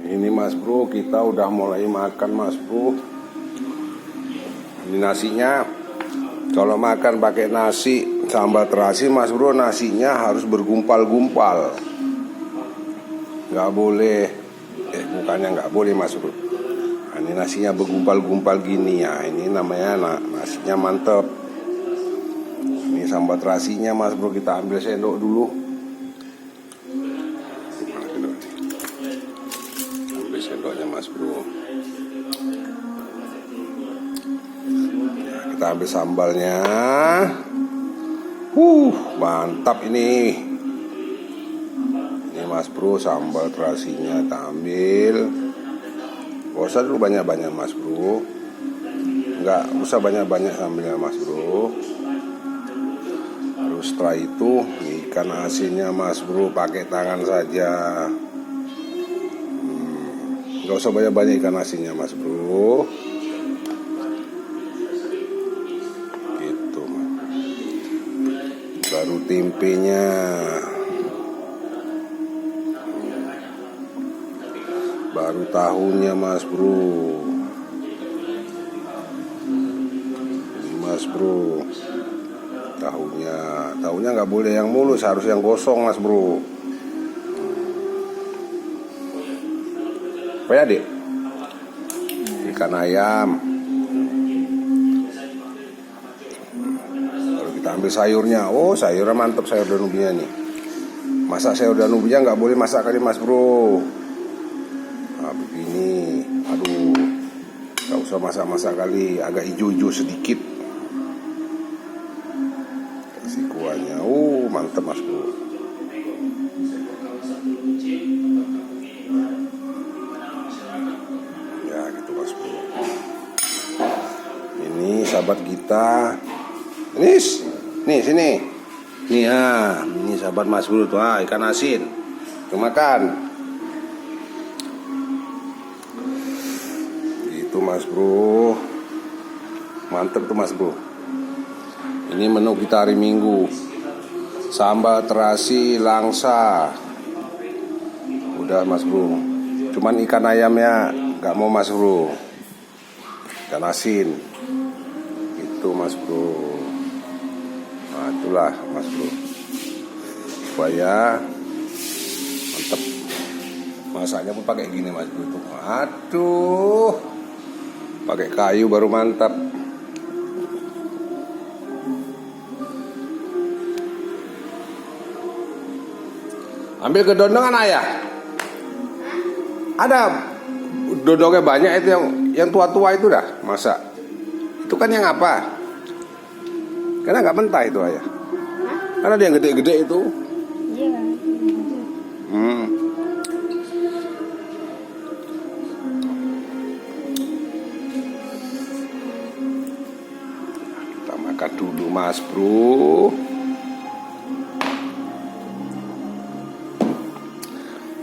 Ini Mas Bro, kita udah mulai makan Mas Bro. Ini nasinya, kalau makan pakai nasi sambal terasi Mas Bro, nasinya harus bergumpal-gumpal. Nggak boleh, bukannya nggak boleh Mas Bro. Nah, ini nasinya bergumpal-gumpal gini ya, ini namanya nasinya mantep. Ini sambal terasinya Mas Bro, kita ambil sendok dulu. Ambil sendoknya Mas Bro. Kita ambil sambalnya. Mantap ini. Ini Mas Bro, sambal terasinya kita ambil. Gak usah dulu banyak-banyak Mas Bro. Nggak usah banyak-banyak sambalnya Mas Bro. Terus setelah itu ikan asinnya Mas Bro, pakai tangan saja. Nggak usah banyak-banyak ikan asinnya Mas Bro. Gitu. Baru tempenya. Baru tahunya Mas Bro. Ini Mas Bro, tahunya nggak boleh yang mulus, harus yang gosong Mas Bro. Apa ya Dek? Ikan ayam. Kalau kita ambil sayurnya, sayurnya mantap, sayur danubinya nih. Masak sayur danubinya nggak boleh masak kali Mas Bro. Nah begini, aduh, nggak usah masak-masak kali, agak hijau-hijau sedikit. Kasih kuahnya, mantap Mas Bro. Ya gitu Mas Bro. Ini sahabat kita, nih sini, nih ya, ini sahabat Mas Bro tuh, ikan asin, tuh makan. Itu Mas Bro, mantep tuh Mas Bro. Ini menu kita hari Minggu, sambal terasi langsa. Udah Mas Bro, cuman ikan ayamnya nggak mau Mas Bro, ikan asin. Itu Mas Bro. Nah itulah Mas Bro, supaya mantep. Masaknya pun pakai gini Mas Bro tuh. Aduh, pakai kayu baru mantap. Ambil ke dondongan ayah. Ada dodongnya banyak itu, yang tua-tua itu dah masak. Itu kan yang apa? Karena nggak mentah itu ayah. Karena ada yang gede-gede itu. Iya. Kita makan dulu Mas Bro.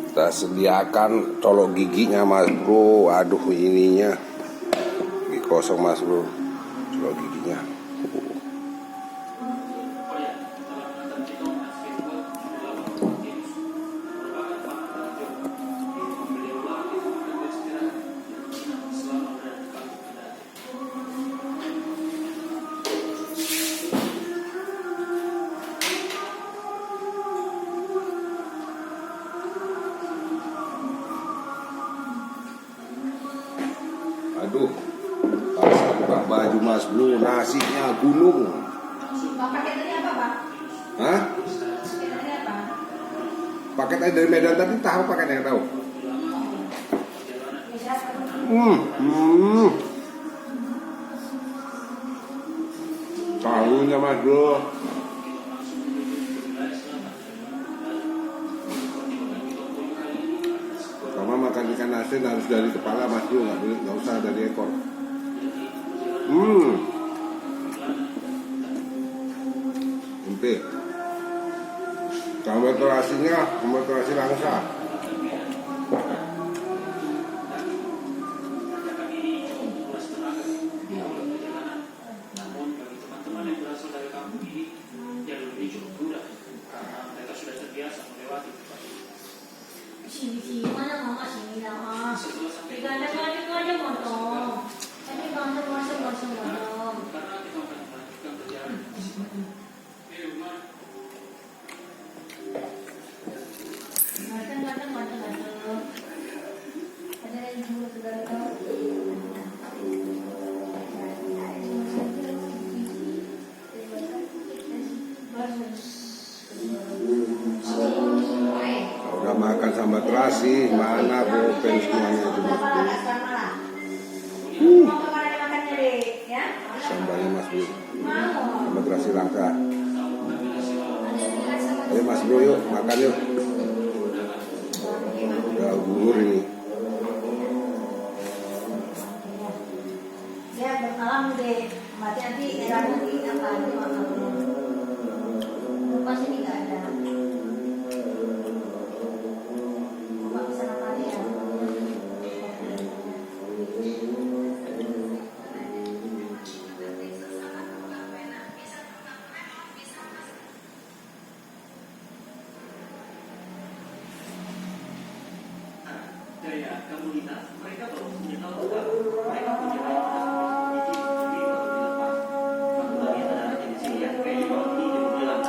Kita sediakan colok giginya Mas Bro. Aduh ininya gigi kosong Mas Bro, colok giginya. Aduh, pas buka baju Mas Bro, nasinya gunung. Paketnya apa Pak? Hah? Paketnya apa? Paketnya dari Medan tadi, tahu paketnya tahu? Tahunya Mas Bro. Sama makan ikan asin harus dari kepala Mas Bro, nggak usah dari ekor. Empik. Sambal terasinya, sambal terasi langsa. Mana mama sini lah. kasih mana pulpen semuanya itu Mas Bro. Mau kemana makannya deh, ya? Sambalnya Mas Bro. Mau. Sambal terasi langka. Ayo Mas Bro yuk makan yuk. Udah gugur ini. Ya bermalam deh. Mati nanti era nanti apa ini makan. Pas ini nggak ada. Bapak bisa makan ya. Daya komunitas mereka perlu menyetau mereka punya banyak seperti itu dilepas. Satu bagian adalah di sini ya, kayak ini bilang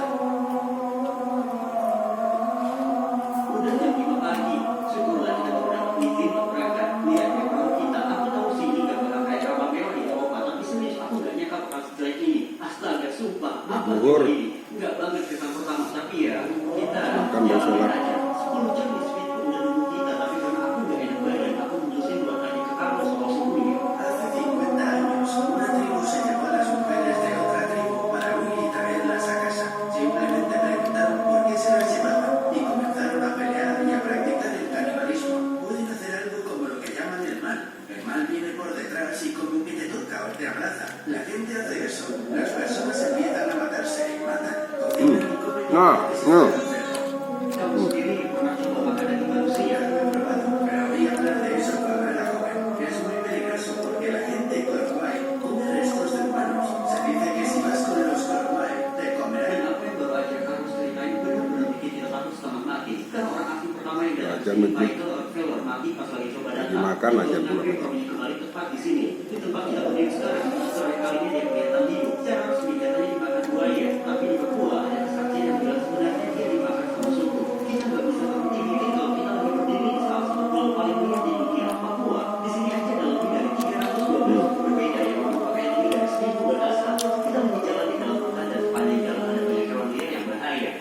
udah jam 5 pagi, syukurlah kita beberapa izin berangkat. Lihat ya kalau kita, aku tahu sini gak bakal kayak ramah mewah di Eropa, tapi serius aku gak nyangka bakal sejelek ini. Astaga, sumpah, apa ini? Enggak banget kesan pertama, tapi ya kita Makan bakso lah. aja 10 jam di speed udah nunggu kita, tapi karena aku gak enak badan, aku mutusin buat tadi ke Carlos soal suku ya. Hace 50 años, una tribu se llevó a las mujeres de otra tribu para huir y traerlas a casa. Simplemente preguntaron por qué se las llevaban y comenzaron a pelear y a practicar el canibalismo. Pueden hacer algo como lo que llaman el mal. El mal viene por detrás y como que te toca o te abraza. La gente hace eso. Las personas empiezan a matarse y matan. Cocinan y comen lo que se hacer. Kamu sendiri pernah coba makan daging manusia? He probado, pero oí hablar de eso cuando era joven. Es muy peligroso porque la gente Korowai come restos de humanos. Se dice que si vas con los Korowai, te Dan comerán. apa yang baru aja kamu ceritain benar-benar bikin kita takut setengah mati. Kan orang asing pertama yang datang Ajan ke sini, begitu. Michael Orfeller mati pas lagi coba Lagi datang. makan aja Terus pula. Nabi Ibrahim kembali tepat di sini. Di tempat kita berdiri sekarang. Sore kali ini dia kelihatan hidup. Secara resmi katanya dimakan buaya, tapi di Papua ada kesaksian